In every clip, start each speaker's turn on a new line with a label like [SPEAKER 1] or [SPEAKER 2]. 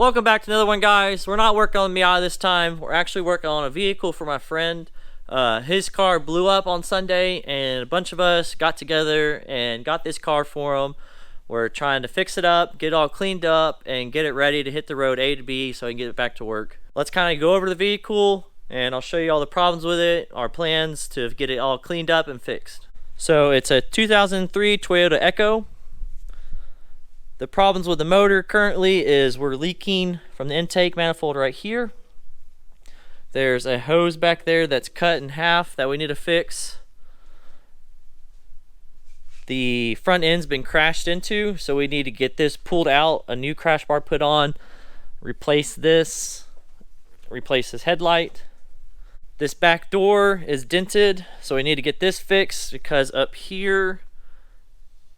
[SPEAKER 1] Welcome back to another one, guys. We're not working on Miata this time. We're actually working on a vehicle for my friend. His car blew up on Sunday, and a bunch of us got together and got this car for him. We're trying to fix it up, get it all cleaned up, and get it ready to hit the road A to B so I can get it back to work. Let's kind of go over the vehicle, and I'll show you all the problems with it, our plans to get it all cleaned up and fixed. So it's a 2003 Toyota Echo. The problems with the motor currently is we're leaking from the intake manifold right here. There's a hose back there that's cut in half that we need to fix. The front end's been crashed into, so we need to get this pulled out, a new crash bar put on, replace this headlight. This back door is dented, so we need to get this fixed because up here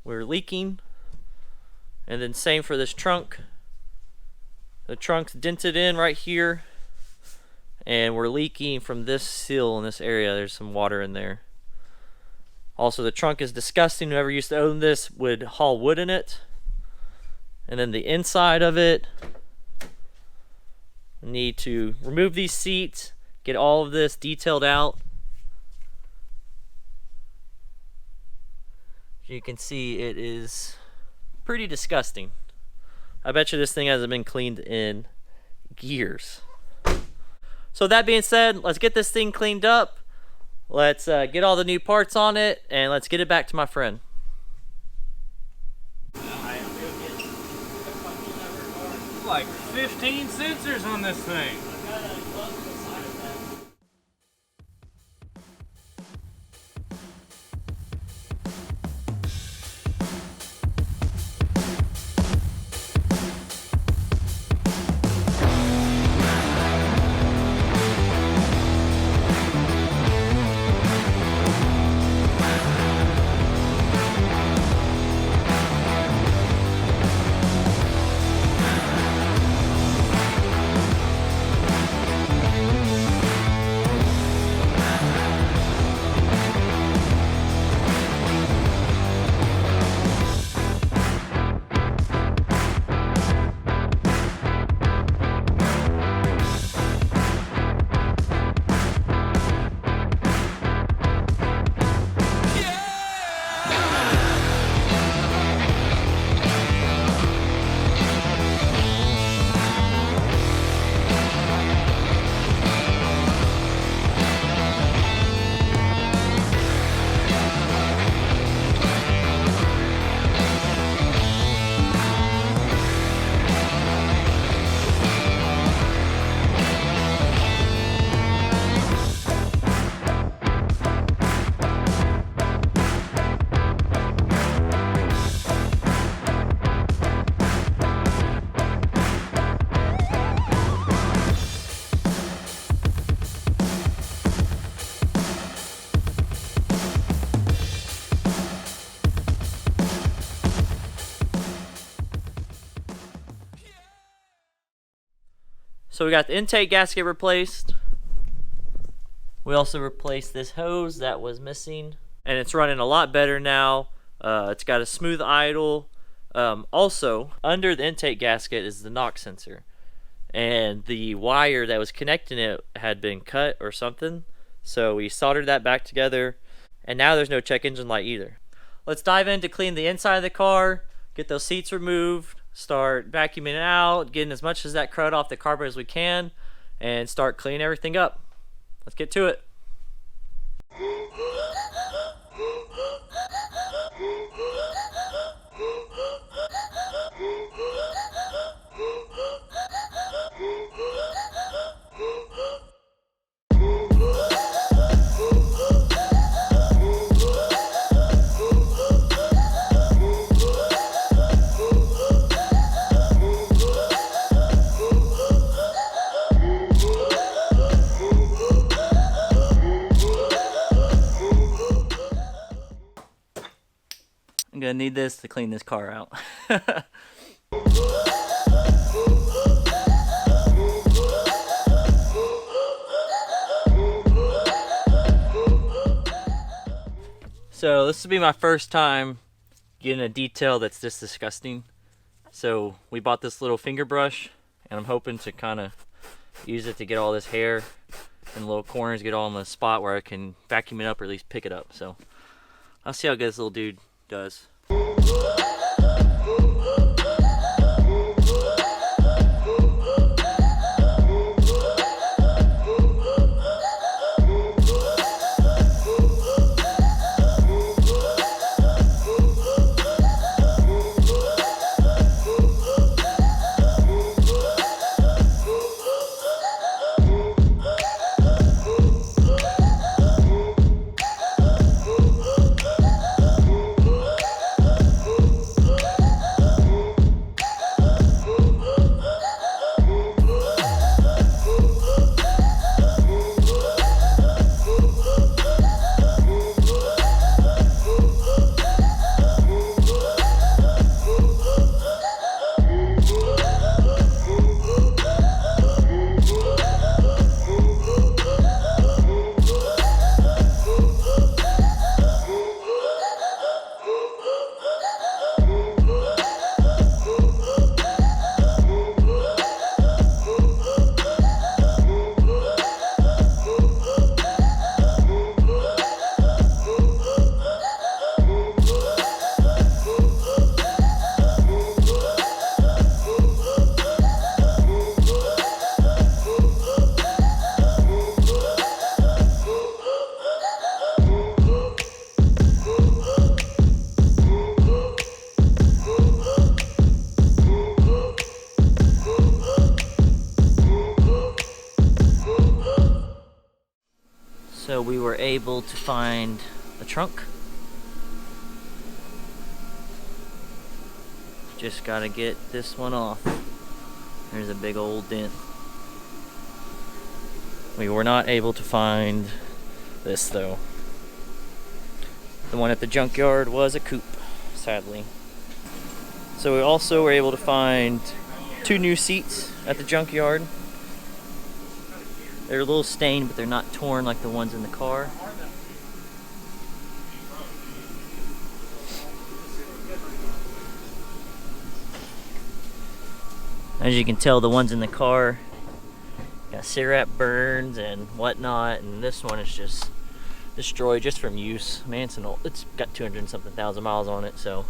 [SPEAKER 1] we're leaking. And then same for this trunk. The trunk's dented in right here, and we're leaking from this seal in this area. There's some water in there. Also, the trunk is disgusting. Whoever used to own this would haul wood in it. And then the inside of it, we need to remove these seats, get all of this detailed out. As you can see, it is pretty disgusting. I bet you this thing hasn't been cleaned in years. So that being said, let's get this thing cleaned up. Let's get all the new parts on it, and let's get it back to my friend.
[SPEAKER 2] Like 15 sensors on this thing.
[SPEAKER 1] So we got the intake gasket replaced. We also replaced this hose that was missing, and it's running a lot better now. It's got a smooth idle. Also, under the intake gasket is the knock sensor, and the wire that was connecting it had been cut or something, so we soldered that back together, and now there's no check engine light either. Let's dive in to clean the inside of the car, get those seats removed, start vacuuming it out, getting as much of that crud off the carpet as we can, and start cleaning everything up. Let's get to it. I'm gonna need this to clean this car out. So this will be my first time getting a detail that's this disgusting. So we bought this little finger brush and I'm hoping to kind of use it to get all this hair in the little corners, get all in the spot where I can vacuum it up or at least pick it up. So I'll see how good this little dude does. So we were able to find the trunk. Just gotta get this one off. There's a big old dent. We were not able to find this though. The one at the junkyard was a coupe, sadly. So we also were able to find 2 new seats at the junkyard. They're a little stained, but they're not torn like the ones in the car. As you can tell, the ones in the car got cigarette burns and whatnot, and this one is just destroyed just from use. Man, it's got 200 and something thousand miles on it, so.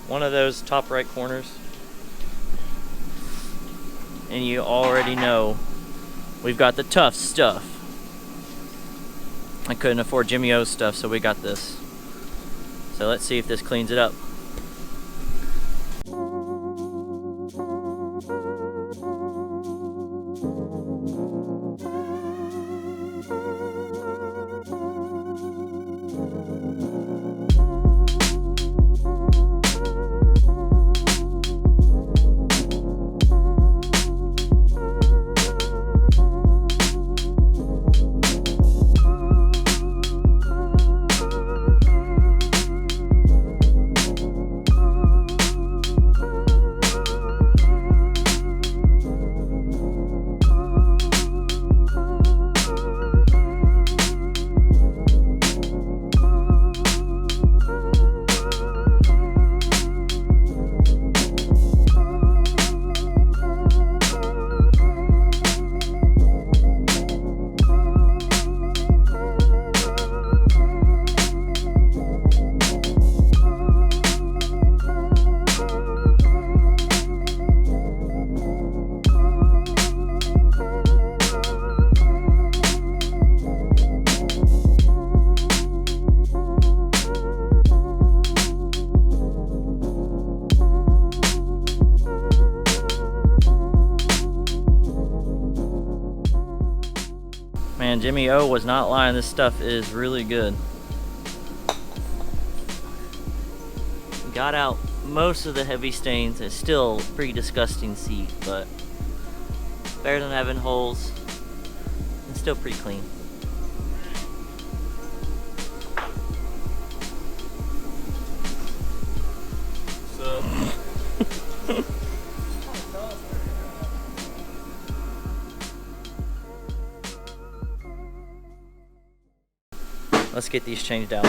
[SPEAKER 1] One of those top right corners. And you already know we've got the tough stuff. I couldn't afford Jimmy O's stuff, so we got this. So let's see if this cleans it up. Man, Jimmy O was not lying. This stuff is really good. Got out most of the heavy stains. It's still a pretty disgusting seat, but better than having holes. It's still pretty clean. let's get these changed out.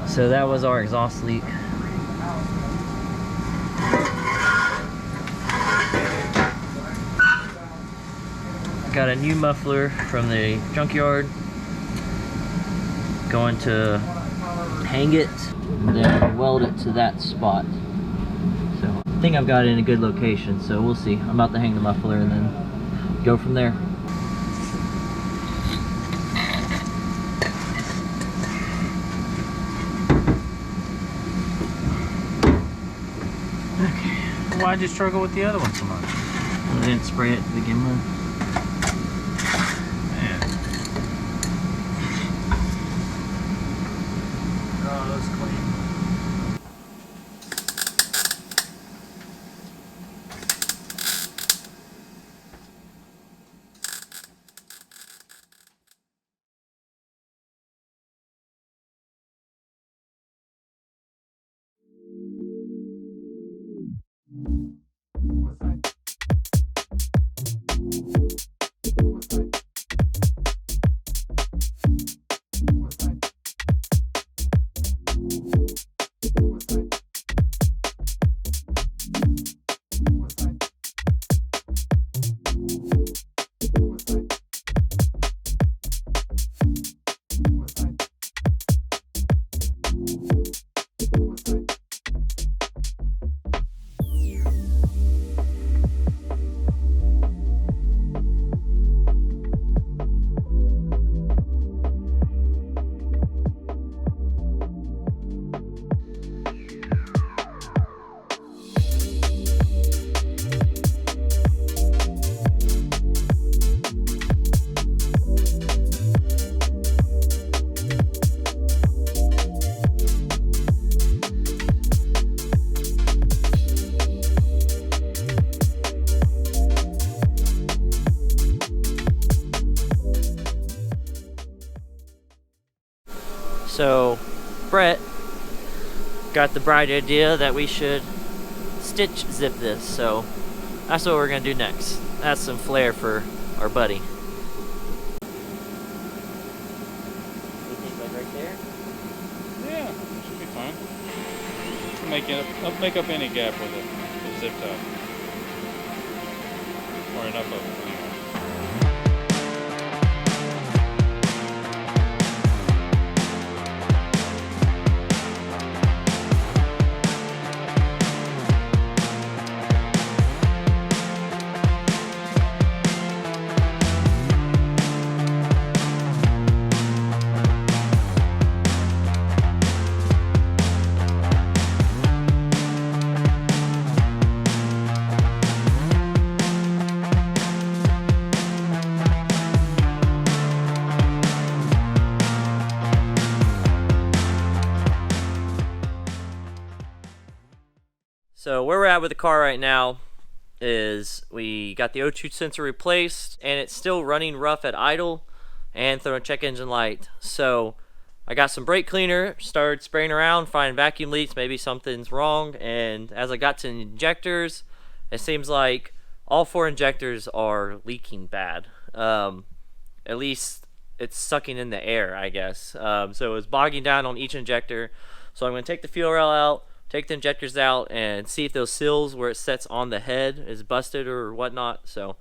[SPEAKER 1] So that was our exhaust leak. Got a new muffler from the junkyard. Going to hang it and then weld it to that spot. So I think I've got it in a good location, so we'll see. I'm about to hang the muffler and then go from there.
[SPEAKER 2] Why'd you struggle with the other one so much?
[SPEAKER 1] I didn't spray it to begin with.
[SPEAKER 2] Man. Oh, that was clean.
[SPEAKER 1] So Brett got the bright idea that we should stitch zip this, so that's what we're gonna do next. That's some flair for our buddy. You think like right there?
[SPEAKER 2] Yeah, it should be fine. Make up any gap with it, with zip tie. Or enough of it anyway.
[SPEAKER 1] So where we're at with the car right now is we got the O2 sensor replaced and it's still running rough at idle and throwing check engine light. So I got some brake cleaner, started spraying around, finding vacuum leaks, maybe something's wrong, and as I got to injectors, it seems like all 4 injectors are leaking bad. At least it's sucking in the air, I guess. So it was bogging down on each injector. So I'm going to take the fuel rail out, take the injectors out, and see if those seals where it sets on the head is busted or whatnot. So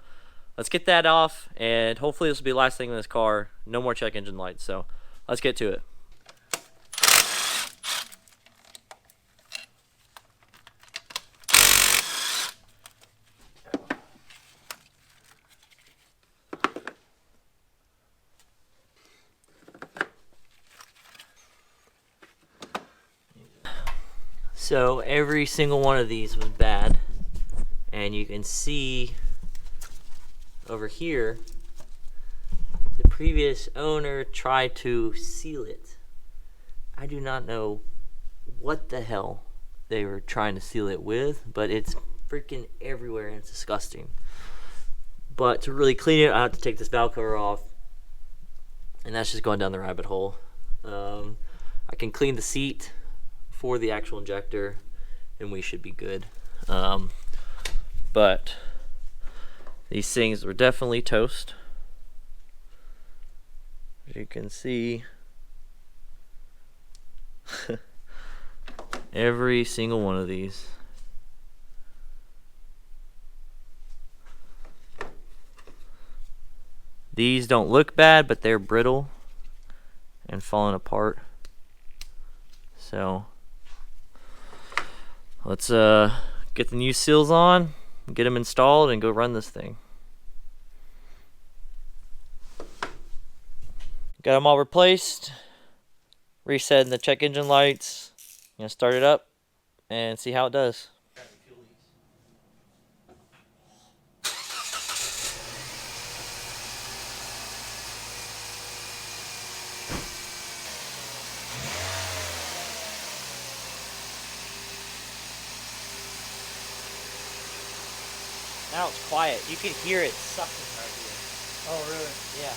[SPEAKER 1] let's get that off, and hopefully this will be the last thing in this car. No more check engine lights, so let's get to it. So every single one of these was bad, and you can see over here the previous owner tried to seal it. I do not know what the hell they were trying to seal it with, but it's freaking everywhere and it's disgusting. But to really clean it, I have to take this valve cover off, and that's just going down the rabbit hole. I can clean the seat for the actual injector and we should be good. But these things were definitely toast. As you can see, every single one of these. These don't look bad, but they're brittle and falling apart. So let's get the new seals on, get them installed, and go run this thing. Got them all replaced, resetting the check engine lights. Gonna start it up and see how it does. Now it's quiet. You can hear it sucking right here.
[SPEAKER 2] Oh, really?
[SPEAKER 1] Yeah.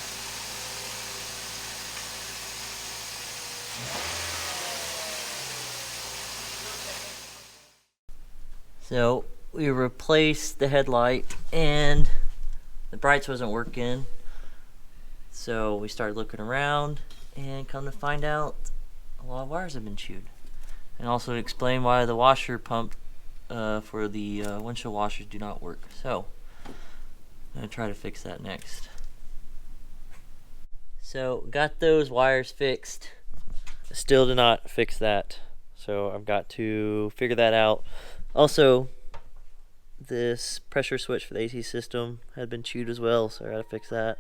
[SPEAKER 1] So we replaced the headlight and the brights wasn't working. So we started looking around and come to find out a lot of wires have been chewed. And also to explain why the washer pump for the windshield washers do not work. So I'm gonna try to fix that next. So got those wires fixed. Still did not fix that. So I've got to figure that out. Also, this pressure switch for the AC system had been chewed as well, so I gotta fix that.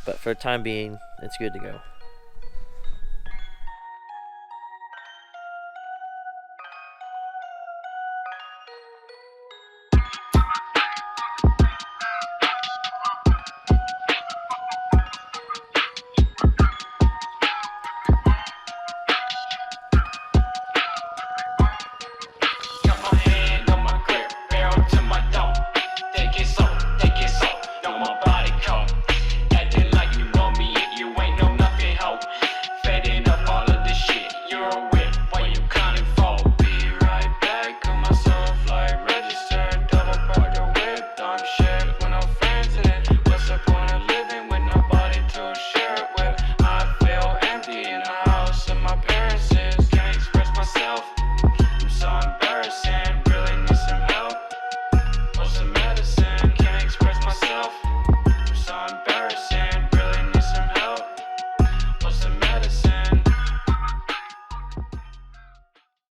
[SPEAKER 1] But for the time being, it's good to go.